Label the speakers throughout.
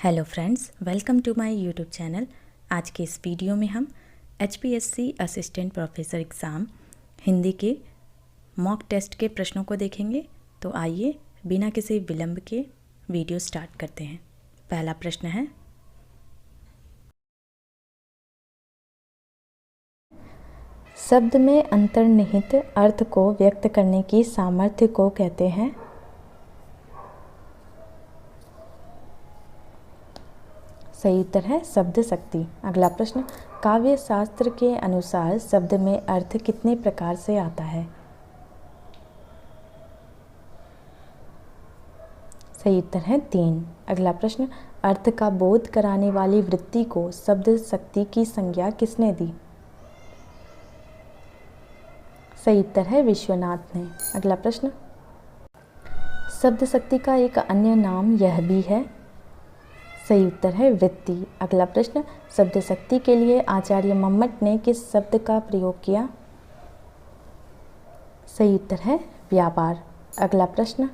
Speaker 1: Hello friends, welcome to my YouTube channel. आज के इस वीडियो में हम HPSC assistant professor exam Hindi के मॉक टेस्ट के प्रश्नों को देखेंगे। तो आइए बिना किसी विलंब के वीडियो स्टार्ट करते हैं। पहला प्रश्न है, शब्द में अंतर्निहित अर्थ को व्यक्त करने की सामर्थ्य को कहते हैं। सही उत्तर है शब्द शक्ति। अगला प्रश्न, काव्य शास्त्र के अनुसार शब्द में अर्थ कितने प्रकार से आता है? सही उत्तर है 3। अगला प्रश्न, अर्थ का बोध कराने वाली वृत्ति को शब्द शक्ति की संज्ञा किसने दी? सही उत्तर है विश्वनाथ ने। अगला प्रश्न, शब्द शक्ति का एक अन्य नाम यह भी है। सही उत्तर है वृत्ति। अगला प्रश्न, शब्द शक्ति के लिए आचार्य मम्मट ने किस शब्द का प्रयोग किया? सही उत्तर है व्यापार। अगला प्रश्न,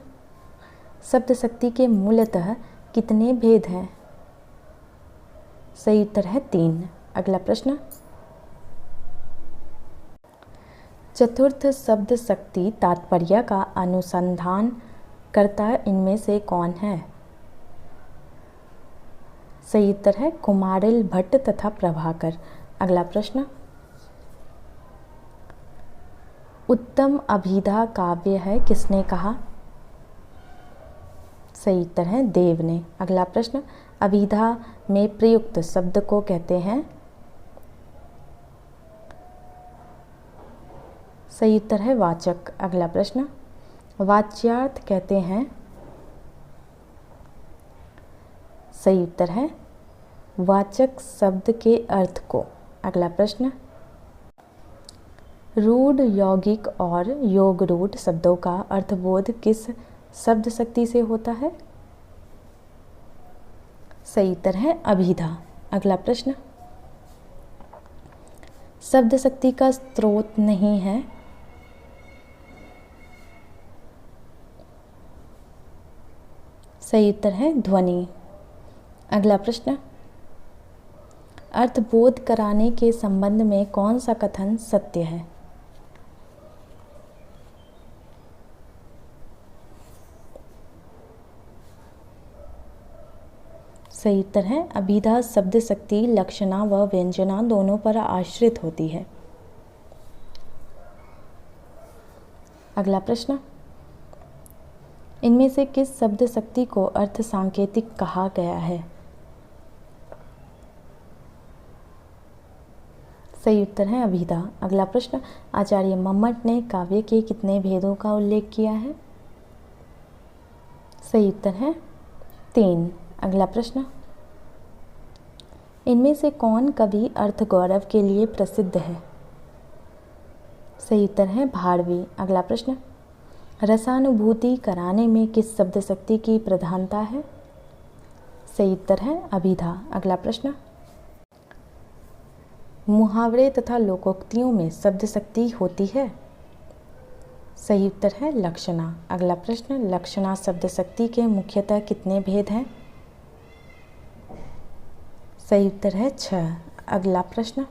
Speaker 1: शब्द शक्ति के मूलतः कितने भेद हैं? सही उत्तर है 3। अगला प्रश्न, चतुर्थ शब्द शक्ति तात्पर्य का अनुसंधान करता इनमें से कौन है? सही उत्तर है कुमारिल भट्ट तथा प्रभाकर। अगला प्रश्न, उत्तम अभिधा काव्य है किसने कहा? सही उत्तर है देव ने। अगला प्रश्न, अभिधा में प्रयुक्त शब्द को कहते हैं? सही उत्तर है वाचक। अगला प्रश्न, वाच्यार्थ कहते हैं? सही उत्तर है वाचक शब्द के अर्थ को। अगला प्रश्न, रूढ़, यौगिक और योग रूढ़ शब्दों का अर्थबोध किस शब्द शक्ति से होता है? सही उत्तर है अभिधा। अगला प्रश्न, शब्द शक्ति का स्रोत नहीं है? सही उत्तर है ध्वनि। अगला प्रश्न, अर्थबोध कराने के संबंध में कौन सा कथन सत्य है? सही उत्तर है अभिधा शब्द शक्ति लक्षणा व व्यंजना दोनों पर आश्रित होती है। अगला प्रश्न, इनमें से किस शब्द शक्ति को अर्थ सांकेतिक कहा गया है? सही उत्तर है अभिधा। अगला प्रश्न, आचार्य मम्मट ने काव्य के कितने भेदों का उल्लेख किया है? सही उत्तर है 3। अगला प्रश्न, इनमें से कौन कवि अर्थ गौरव के लिए प्रसिद्ध है? सही उत्तर है भारवी। अगला प्रश्न, रसानुभूति कराने में किस शब्द शक्ति की प्रधानता है? सही उत्तर है अभिधा। अगला प्रश्न, मुहावरे तथा लोकोक्तियों में शब्द शक्ति होती है? सही उत्तर है लक्षणा। अगला प्रश्न, लक्षणा शब्द शक्ति के मुख्यतः कितने भेद हैं? सही उत्तर है 6। अगला प्रश्न,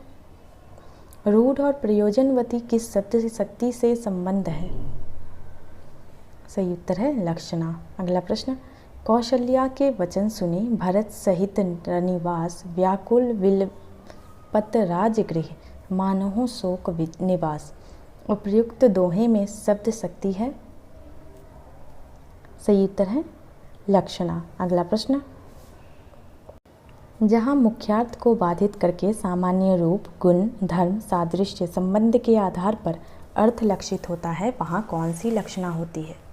Speaker 1: रूढ़ और प्रयोजनवती किस शब्द शक्ति से संबंध है? सही उत्तर है लक्षणा। अगला प्रश्न, कौशल्या के वचन सुनी भरत सहित रनिवास, व्याकुल विलपत राजगृह, मानहु शोक निवास। उपयुक्त दोहे में शब्द शक्ति है? सही उत्तर है लक्षणा। अगला प्रश्न, जहाँ मुख्यार्थ को बाधित करके सामान्य रूप, गुण, धर्म, सादृश्य, संबंध के आधार पर अर्थ लक्षित होता है, वहाँ कौन सी लक्षणा होती है?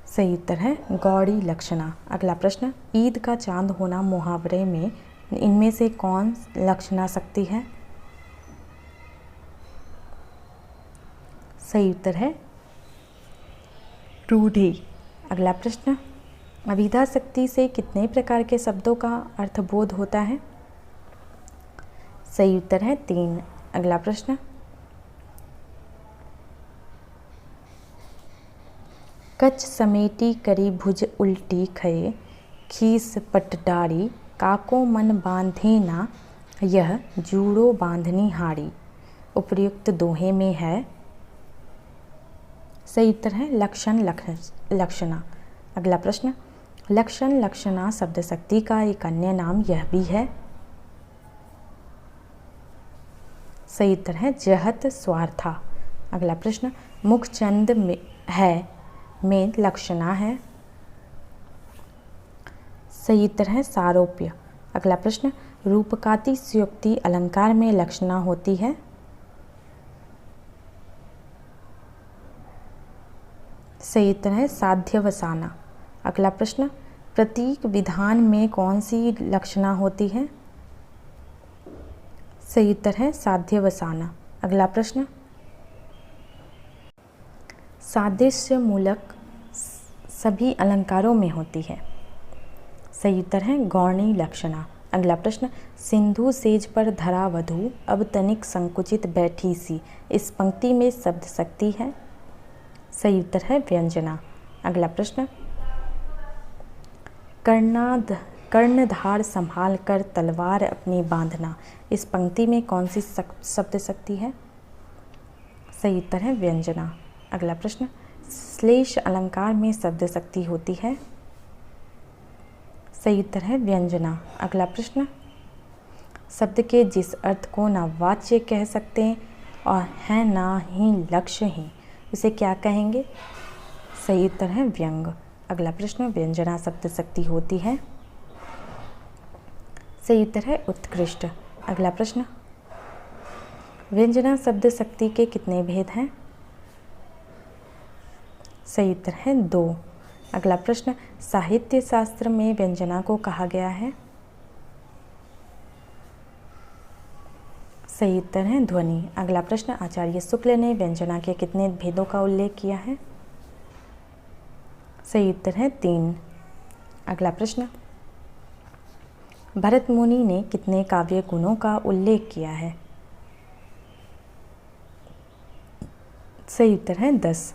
Speaker 1: सही उत्तर है गौड़ी लक्षणा। अगला प्रश्न, ईद का चांद होना मुहावरे में इनमें से कौन लक्षणा शक्ति है? सही उत्तर है रूढ़ि। अगला प्रश्न, अभिधा शक्ति से कितने प्रकार के शब्दों का अर्थबोध होता है? सही उत्तर है 3। अगला प्रश्न, कच समेटी करी भुज उल्टी खये, खीस पटडारी काको मन बांधे ना, यह जूड़ो बांधनी हारी। उपर्युक्त दोहे में है। सही उत्तर है लक्षण लक्षणा। अगला प्रश्न, लक्षण लक्षणा शब्द शक्ति का एक अन्य नाम यह भी है। सही उत्तर है जहत स्वार्था। अगला प्रश्न, मुखचंद में है में लक्षणा है। सही उत्तर है सारोप्य। अगला प्रश्न, रूपकाती सुयोक्ति अलंकार में लक्षणा होती है। सही उत्तर है साध्यवसाना। अगला प्रश्न, प्रतीक विधान में कौन सी लक्षणा होती है। सही उत्तर है साध्यवसाना। अगला प्रश्न, सादृश्य मूलक सभी अलंकारों में होती है। सही उत्तर है गौणी लक्षणा। अगला प्रश्न, सिंधु सेज पर धरा वधू, अब तनिक संकुचित बैठी सी, इस पंक्ति में शब्द शक्ति है। सही उत्तर है व्यंजना। अगला प्रश्न, कर्णधार संभाल कर तलवार अपनी बांधना, इस पंक्ति में कौन सी शब्द शक्ति है। सही उत्तर है व्यंजना। अगला प्रश्न, श्लेष अलंकार में शब्द शक्ति होती है। सही उत्तर है व्यंजना। अगला प्रश्न, शब्द के जिस अर्थ को ना वाच्य कह सकते हैं और है ना ही लक्ष्य ही, उसे क्या कहेंगे। सही उत्तर है व्यंग। अगला प्रश्न, व्यंजना शब्द शक्ति होती है। सही उत्तर है उत्कृष्ट। अगला प्रश्न, व्यंजना शब्द शक्ति के कितने भेद हैं। सही उत्तर है 2। अगला प्रश्न, साहित्य शास्त्र में व्यंजना को कहा गया है। सही उत्तर है ध्वनि। अगला प्रश्न, आचार्य शुक्ल ने व्यंजना के कितने भेदों का उल्लेख किया है। सही उत्तर है 3। अगला प्रश्न, भरत मुनि ने कितने काव्य गुणों का उल्लेख किया है। सही उत्तर है 10।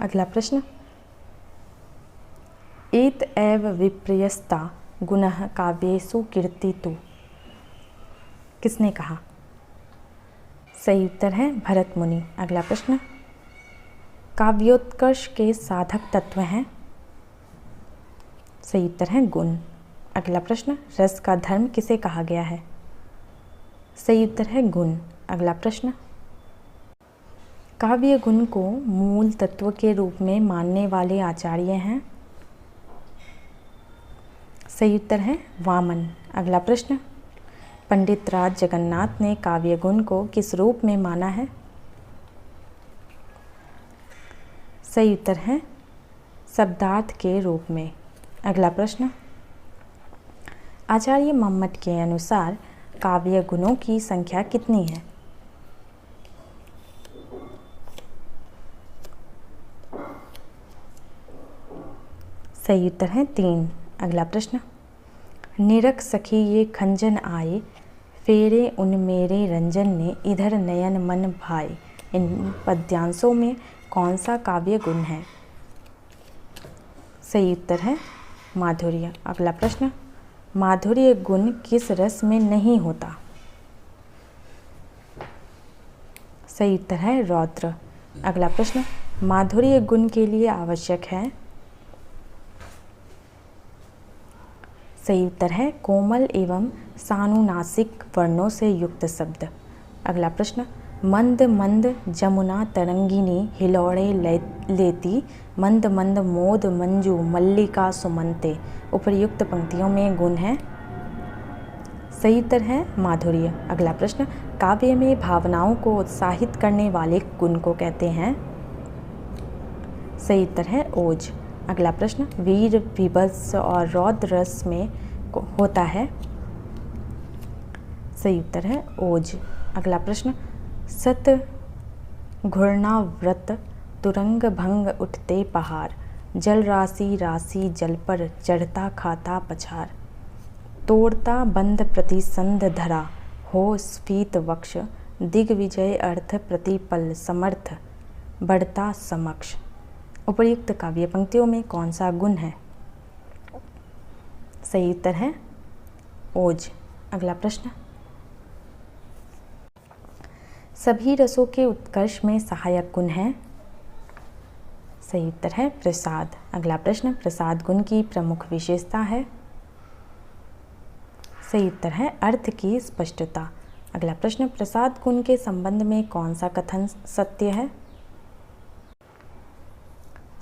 Speaker 1: अगला प्रश्न, एत एव विपर्यस्ता गुणः काव्येषु कीर्तितु, किसने कहा। सही उत्तर है भरत मुनि। अगला प्रश्न, काव्योत्कर्ष के साधक तत्व हैं। सही उत्तर है गुण। अगला प्रश्न, रस का धर्म किसे कहा गया है। सही उत्तर है गुण। अगला प्रश्न, काव्य गुण को मूल तत्व के रूप में मानने वाले आचार्य हैं। सही उत्तर है वामन। अगला प्रश्न, पंडित राज जगन्नाथ ने काव्य गुण को किस रूप में माना है। सही उत्तर है शब्दार्थ के रूप में। अगला प्रश्न, आचार्य मम्मट के अनुसार काव्य गुणों की संख्या कितनी है। सही उत्तर है 3। अगला प्रश्न, निरख सखी ये खंजन आए, फेरे उन मेरे रंजन ने, इधर नयन मन भाए, इन पद्यांशों में कौन सा काव्य गुण है। सही उत्तर है माधुर्य। अगला प्रश्न, माधुर्य गुण किस रस में नहीं होता। सही उत्तर है रौद्र। अगला प्रश्न, माधुर्य गुण के लिए आवश्यक है। सही उत्तर है कोमल एवं सानुनासिक वर्णों से युक्त शब्द। अगला प्रश्न, मंद मंद जमुना तरंगिनी हिलौड़े लेती, मंद मंद मोद मंजू मल्लिका सुमंते, उपर्युक्त पंक्तियों में गुण है। सही उत्तर है माधुर्य। अगला प्रश्न, काव्य में भावनाओं को उत्साहित करने वाले गुण को कहते हैं। सही उत्तर है ओज। अगला प्रश्न, वीर विभत्स और रौद्र रस में होता है। सही उत्तर है ओज। अगला प्रश्न, सत घूर्णा व्रत तुरंग भंग उठते पहाड़, जल राशि राशि जल पर चढ़ता खाता पछाड़, तोड़ता बंद प्रतिसंध धरा, हो स्फीत वक्ष, दिग्विजय अर्थ प्रतिपल समर्थ, बढ़ता समक्ष, उपर्युक्त काव्य पंक्तियों में कौन सा गुण है? सही उत्तर है ओज। अगला प्रश्न, सभी रसों के उत्कर्ष में सहायक गुण है? सही उत्तर है प्रसाद। अगला प्रश्न, प्रसाद गुण की प्रमुख विशेषता है? सही उत्तर है अर्थ की स्पष्टता। अगला प्रश्न, प्रसाद गुण के संबंध में कौन सा कथन सत्य है?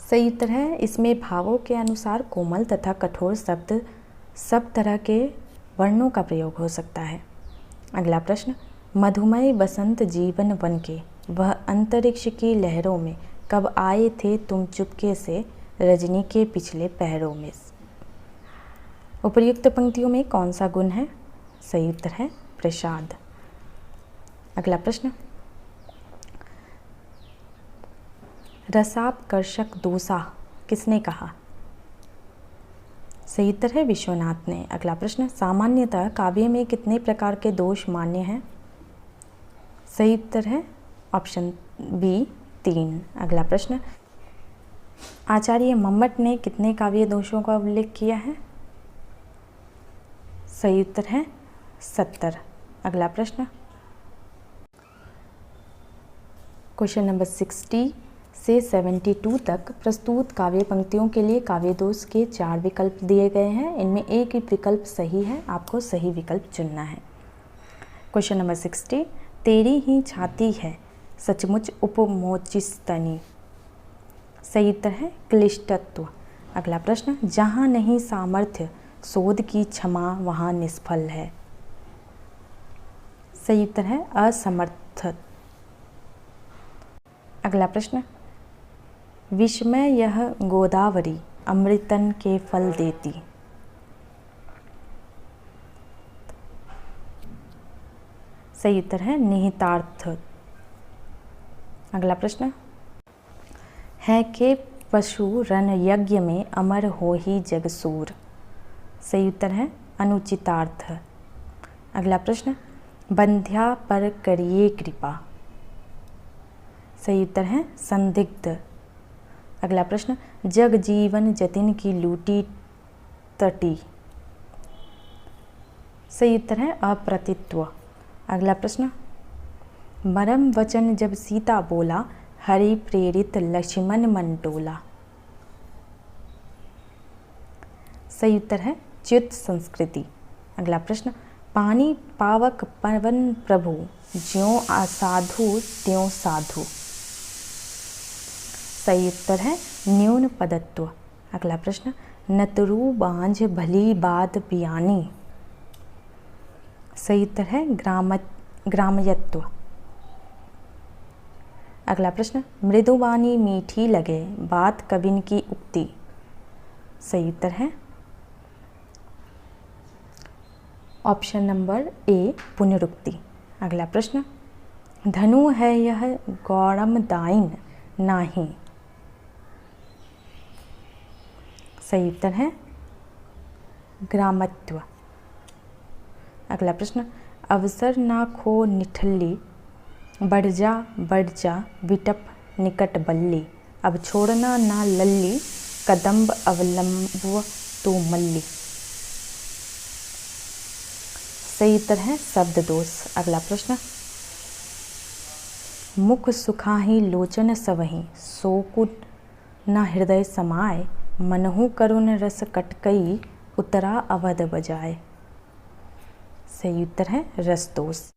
Speaker 1: सही उत्तर है इसमें भावों के अनुसार कोमल तथा कठोर शब्द सब तरह के वर्णों का प्रयोग हो सकता है। अगला प्रश्न, मधुमय बसंत जीवन वन के वह अंतरिक्ष की लहरों में कब आए थे तुम चुपके से रजनी के पिछले पहरों में? उपर्युक्त पंक्तियों में कौन सा गुण है? सही उत्तर है प्रसाद। अगला प्रश्न, रसापकर्षक दोषा किसने कहा? सही उत्तर है विश्वनाथ ने। अगला प्रश्न, सामान्यतः काव्य में कितने प्रकार के दोष मान्य हैं? सही उत्तर है ऑप्शन बी 3। अगला प्रश्न, आचार्य मम्मट ने कितने काव्य दोषों का उल्लेख किया है? सही उत्तर है 70। अगला प्रश्न, क्वेश्चन नंबर 60 से 72 तक प्रस्तुत काव्य पंक्तियों के लिए काव्य दोष के 4 विकल्प दिए गए हैं। इनमें एक ही विकल्प सही है, आपको सही विकल्प चुनना है। क्वेश्चन नंबर 60, तेरी ही छाती है सचमुच उपमोचिस्तनी। सही उत्तर है क्लिष्टत्व। अगला प्रश्न, जहाँ नहीं सामर्थ्य शोध की क्षमा वहाँ निष्फल है। सही उत्तर है असमर्थ। अगला प्रश्न, विस्मय यह गोदावरी अमृतन के फल देती। सही उत्तर है निहितार्थ। अगला प्रश्न, है के पशु रण यज्ञ में अमर हो ही जगसूर। सही उत्तर है अनुचितार्थ। अगला प्रश्न, बंध्या पर करिए कृपा। सही उत्तर है संदिग्ध। अगला प्रश्न, जग जीवन जतिन की लूटी तटी। सही उत्तर है अप्रतित्व। अगला प्रश्न, मरम वचन जब सीता बोला हरि प्रेरित लक्ष्मण मन टोला। सही उत्तर है च्युत संस्कृति। अगला प्रश्न, पानी पावक पवन प्रभु ज्यों असाधु त्यों साधु। सही उत्तर है न्यून पदत्व। अगला प्रश्न, नतरू बांझ भली बात बियानी। सही उत्तर है ग्राम्यत्व। अगला प्रश्न, मृदुवानी मीठी लगे बात कबिन की उक्ति। सही उत्तर है ऑप्शन नंबर ए पुनरुक्ति। अगला प्रश्न, धनु है यह गौरमदायिन नाही। सही उत्तर है ग्रामत्व। अगला प्रश्न, अवसर ना खो निठल्ली बढ़ जा विटप निकट बल्ली अब छोड़ना ना लल्ली कदम्ब अवलंब तो मल्ली। सही उत्तर है शब्द दोष। अगला प्रश्न, मुख सुखाही लोचन सवही सोकुट न हृदय समाए मनहु करुण रस कटकई उतरा अवध बजाए। सही उत्तर है रस दोष।